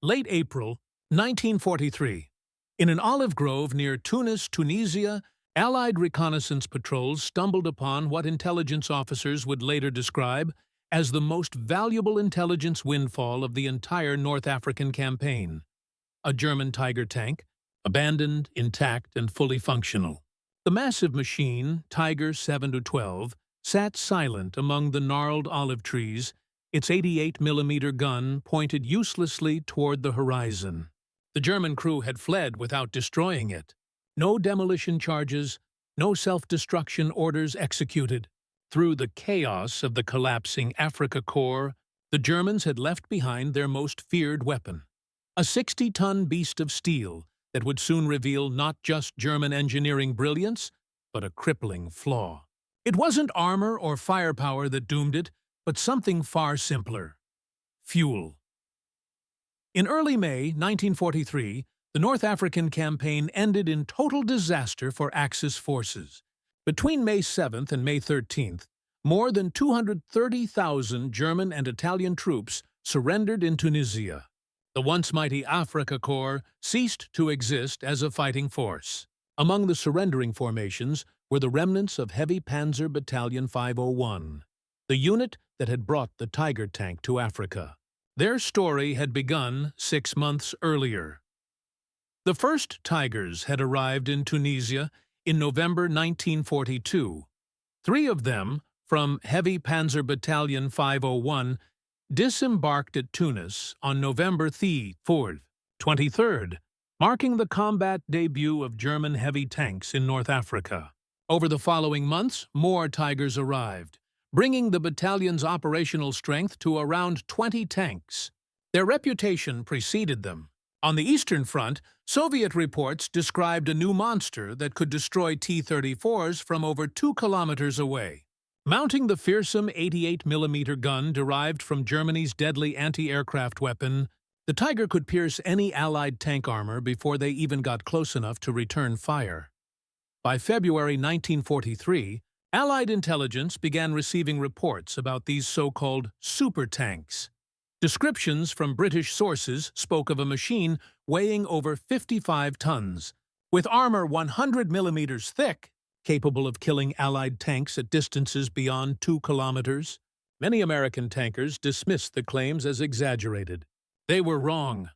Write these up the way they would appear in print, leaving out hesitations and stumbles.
Late April 1943. In an olive grove near Tunis, Tunisia, Allied reconnaissance patrols stumbled upon what intelligence officers would later describe as the most valuable intelligence windfall of the entire North African campaign: a German Tiger tank, abandoned, intact, and fully functional. The massive machine, Tiger 7-12, sat silent among the gnarled olive trees, its 88mm gun pointed uselessly toward the horizon. The German crew had fled without destroying it. No demolition charges, no self-destruction orders executed. Through the chaos of the collapsing Afrika Korps, the Germans had left behind their most feared weapon, a 60-ton beast of steel that would soon reveal not just German engineering brilliance, but a crippling flaw. It wasn't armor or firepower that doomed it, but something far simpler: fuel. In early May 1943, the North African campaign ended in total disaster for Axis forces. Between May 7th and May 13th, more than 230,000 German and Italian troops surrendered in Tunisia. The once mighty Afrika Korps ceased to exist as a fighting force. Among the surrendering formations were the remnants of Heavy Panzer Battalion 501, the unit that had brought the Tiger tank to Africa. Their story had begun 6 months earlier. The first Tigers had arrived in Tunisia in November 1942. 3 of them, from Heavy Panzer Battalion 501, disembarked at Tunis on November 4th, 23rd, marking the combat debut of German heavy tanks in North Africa. Over the following months, more Tigers arrived, bringing the battalion's operational strength to around 20 tanks. Their reputation preceded them. On the Eastern Front, Soviet reports described a new monster that could destroy T-34s from over 2 kilometers away. Mounting the fearsome 88mm gun derived from Germany's deadly anti-aircraft weapon, the Tiger could pierce any Allied tank armor before they even got close enough to return fire. By February 1943, Allied intelligence began receiving reports about these so-called super tanks. Descriptions from British sources spoke of a machine weighing over 55 tons, with armor 100 millimeters thick, capable of killing Allied tanks at distances beyond 2 kilometers. Many American tankers dismissed the claims as exaggerated. They were wrong.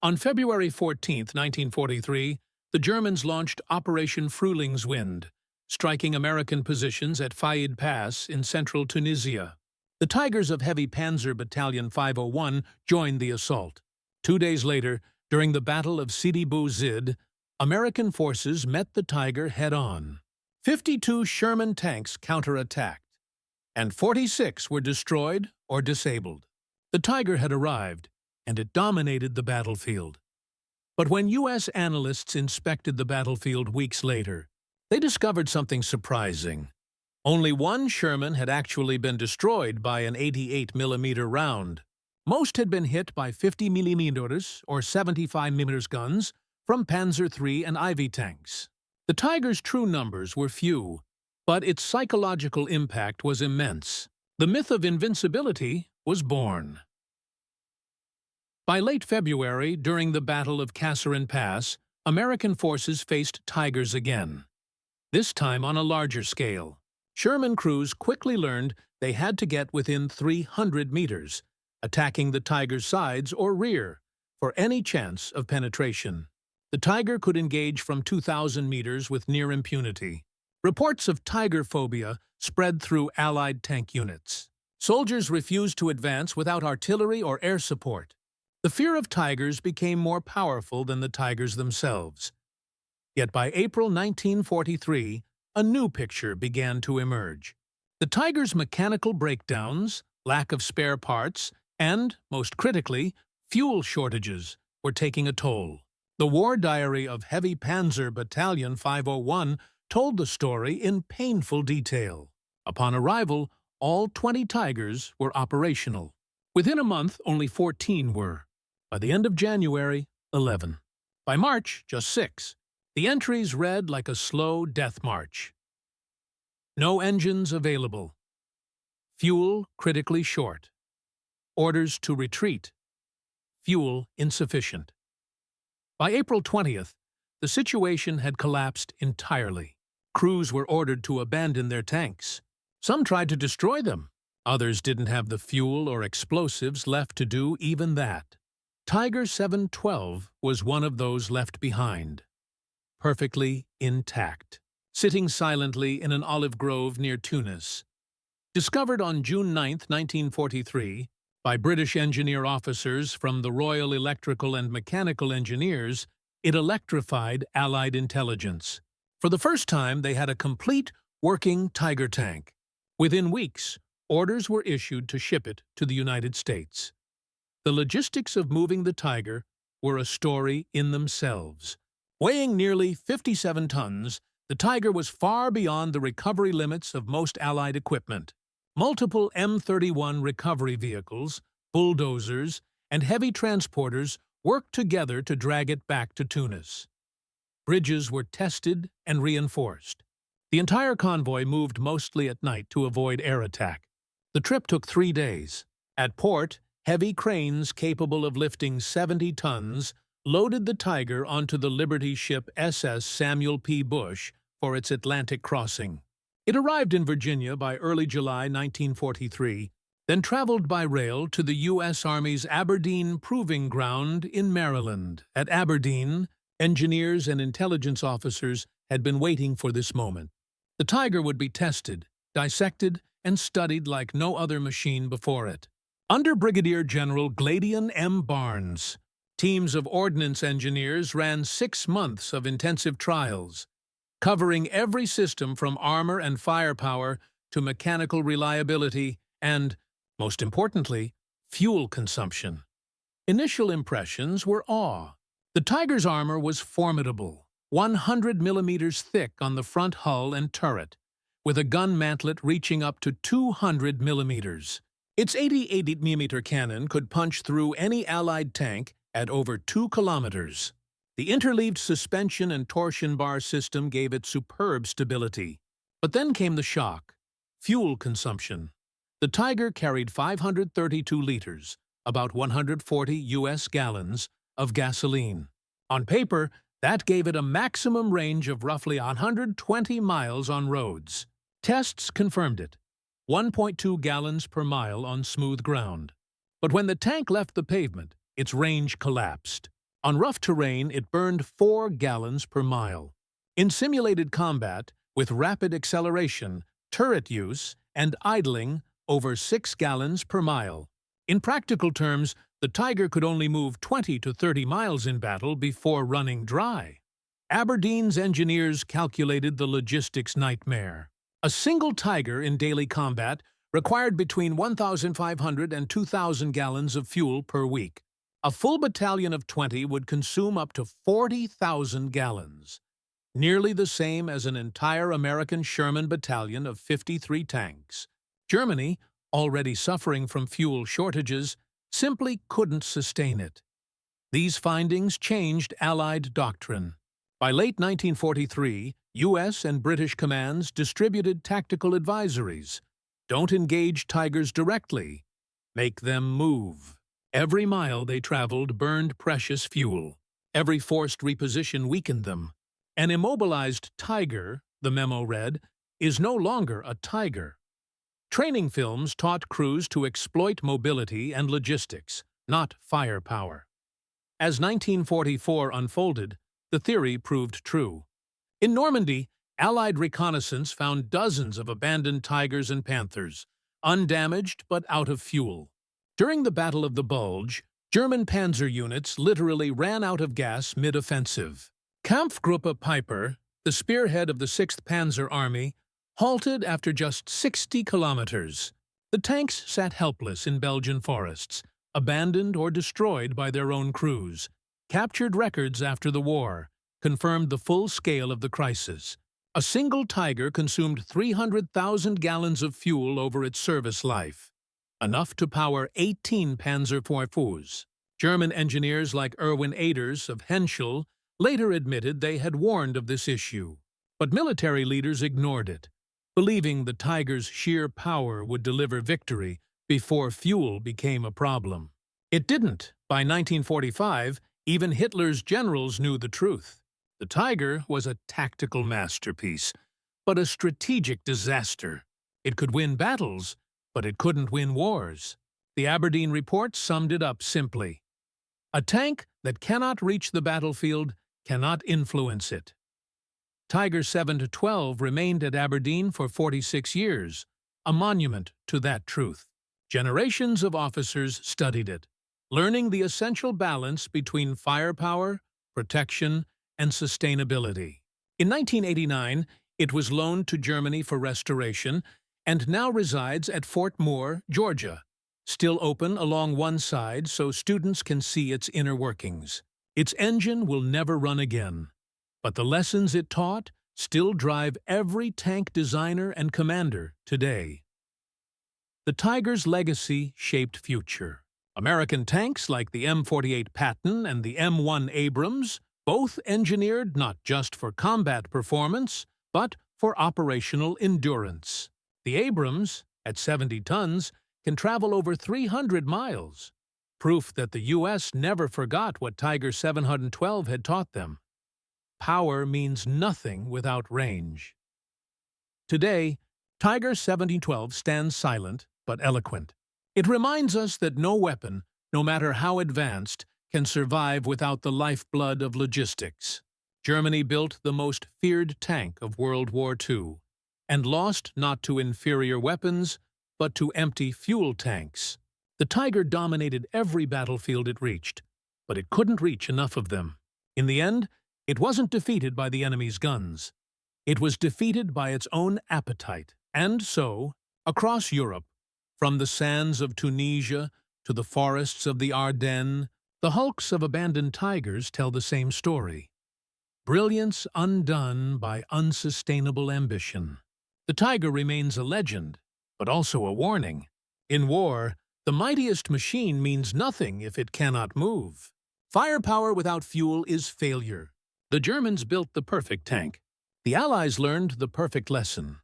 On February 14, 1943, the Germans launched Operation Frühlingswind, striking American positions at Flaw Pass in central Tunisia. The Tigers of Heavy Panzer Battalion 501 joined the assault. 2 days later, during the Battle of Sidi Bou Zid, American forces met the Tiger head-on. 52 Sherman tanks counterattacked, and 46 were destroyed or disabled. The Tiger had arrived, and it dominated the battlefield. But when U.S. analysts inspected the battlefield weeks later, they discovered something surprising. Only 1 Sherman had actually been destroyed by an 88mm round. Most had been hit by 50mm or 75mm guns from Panzer III and Ivy tanks. The Tiger's true numbers were few, but its psychological impact was immense. The myth of invincibility was born. By late February, during the Battle of Kasserine Pass, American forces faced Tigers again, this time on a larger scale. Sherman crews quickly learned they had to get within 300 meters, attacking the Tiger's sides or rear, for any chance of penetration. The Tiger could engage from 2,000 meters with near impunity. Reports of Tiger phobia spread through Allied tank units. Soldiers refused to advance without artillery or air support. The fear of Tigers became more powerful than the Tigers themselves. Yet by April 1943, a new picture began to emerge. The Tiger's mechanical breakdowns, lack of spare parts, and, most critically, fuel shortages were taking a toll. The war diary of Heavy Panzer Battalion 501 told the story in painful detail. Upon arrival, all 20 Tigers were operational. Within a month, only 14 were. By the end of January, 11. By March, just 6. The entries read like a slow death march. No engines available. Fuel critically short. Orders to retreat. fuel insufficient. By April 20th, the situation had collapsed entirely. Crews were ordered to abandon their tanks. Some tried to destroy them. Others didn't have the fuel or explosives left to do even that. Tiger 712 was one of those left behind, perfectly intact, sitting silently in an olive grove near Tunis. Discovered on June 9, 1943, by British engineer officers from the Royal Electrical and Mechanical Engineers, it electrified Allied intelligence. For the first time, they had a complete, working Tiger tank. Within weeks, orders were issued to ship it to the United States. The logistics of moving the Tiger were a story in themselves. Weighing nearly 57 tons, the Tiger was far beyond the recovery limits of most Allied equipment. Multiple M31 recovery vehicles, bulldozers, and heavy transporters worked together to drag it back to Tunis. Bridges were tested and reinforced. The entire convoy moved mostly at night to avoid air attack. The trip took 3 days. At port, heavy cranes capable of lifting 70 tons loaded the Tiger onto the Liberty ship SS Samuel P. Bush for its Atlantic crossing. It arrived in Virginia by early July 1943, then traveled by rail to the U.S. Army's Aberdeen Proving Ground in Maryland. At Aberdeen, engineers and intelligence officers had been waiting for this moment. The Tiger would be tested, dissected, and studied like no other machine before it. Under Brigadier General Gladian M. Barnes, teams of ordnance engineers ran 6 months of intensive trials, covering every system from armor and firepower to mechanical reliability and, most importantly, fuel consumption. Initial impressions were awe. The Tiger's armor was formidable, 100 millimeters thick on the front hull and turret, with a gun mantlet reaching up to 200 millimeters. Its 80mm cannon could punch through any Allied tank at over 2 kilometers. The interleaved suspension and torsion bar system gave it superb stability. But then came the shock: fuel consumption. The Tiger carried 532 liters, about 140 U.S. gallons, of gasoline. On paper, that gave it a maximum range of roughly 120 miles on roads. Tests confirmed it: 1.2 gallons per mile on smooth ground. But when the tank left the pavement, its range collapsed. On rough terrain, it burned 4 gallons per mile. In simulated combat, with rapid acceleration, turret use, and idling, over 6 gallons per mile. In practical terms, the Tiger could only move 20 to 30 miles in battle before running dry. Aberdeen's engineers calculated the logistics nightmare. A single Tiger in daily combat required between 1,500 and 2,000 gallons of fuel per week. A full battalion of 20 would consume up to 40,000 gallons, nearly the same as an entire American Sherman battalion of 53 tanks. Germany, already suffering from fuel shortages, simply couldn't sustain it. These findings changed Allied doctrine. By late 1943, U.S. and British commands distributed tactical advisories. Don't engage Tigers directly. Make them move. Every mile they traveled burned precious fuel. Every forced reposition weakened them. An immobilized Tiger, the memo read, is no longer a Tiger. Training films taught crews to exploit mobility and logistics, not firepower. As 1944 unfolded, the theory proved true. In Normandy, Allied reconnaissance found dozens of abandoned Tigers and Panthers, undamaged but out of fuel. During the Battle of the Bulge, German panzer units literally ran out of gas mid-offensive. Kampfgruppe Peiper, the spearhead of the 6th Panzer Army, halted after just 60 kilometers. The tanks sat helpless in Belgian forests, abandoned or destroyed by their own crews. Captured records after the war confirmed the full scale of the crisis. A single Tiger consumed 300,000 gallons of fuel over its service life, enough to power 18 Panzer IVs. German engineers like Erwin Aders of Henschel later admitted they had warned of this issue, but military leaders ignored it, believing the Tiger's sheer power would deliver victory before fuel became a problem. It didn't. By 1945, even Hitler's generals knew the truth. The Tiger was a tactical masterpiece, but a strategic disaster. It could win battles, but it couldn't win wars. The Aberdeen report summed it up simply. A tank that cannot reach the battlefield cannot influence it. Tiger 7-12 remained at Aberdeen for 46 years, a monument to that truth. Generations of officers studied it, learning the essential balance between firepower, protection, and sustainability. In 1989, it was loaned to Germany for restoration and now resides at Fort Moore, Georgia, still open along one side so students can see its inner workings. Its engine will never run again, but the lessons it taught still drive every tank designer and commander today. The Tiger's legacy shaped future. American tanks like the M48 Patton and the M1 Abrams, both engineered not just for combat performance, but for operational endurance. The Abrams, at 70 tons, can travel over 300 miles, proof that the U.S. never forgot what Tiger 712 had taught them. Power means nothing without range. Today, Tiger 712 stands silent but eloquent. It reminds us that no weapon, no matter how advanced, can survive without the lifeblood of logistics. Germany built the most feared tank of World War II, and lost not to inferior weapons, but to empty fuel tanks. The Tiger dominated every battlefield it reached, but it couldn't reach enough of them. In the end, it wasn't defeated by the enemy's guns. It was defeated by its own appetite. And so, across Europe, from the sands of Tunisia to the forests of the Ardennes, the hulks of abandoned tigers tell the same story. Brilliance undone by unsustainable ambition. The Tiger remains a legend, but also a warning. In war, the mightiest machine means nothing if it cannot move. Firepower without fuel is failure. The Germans built the perfect tank. The Allies learned the perfect lesson.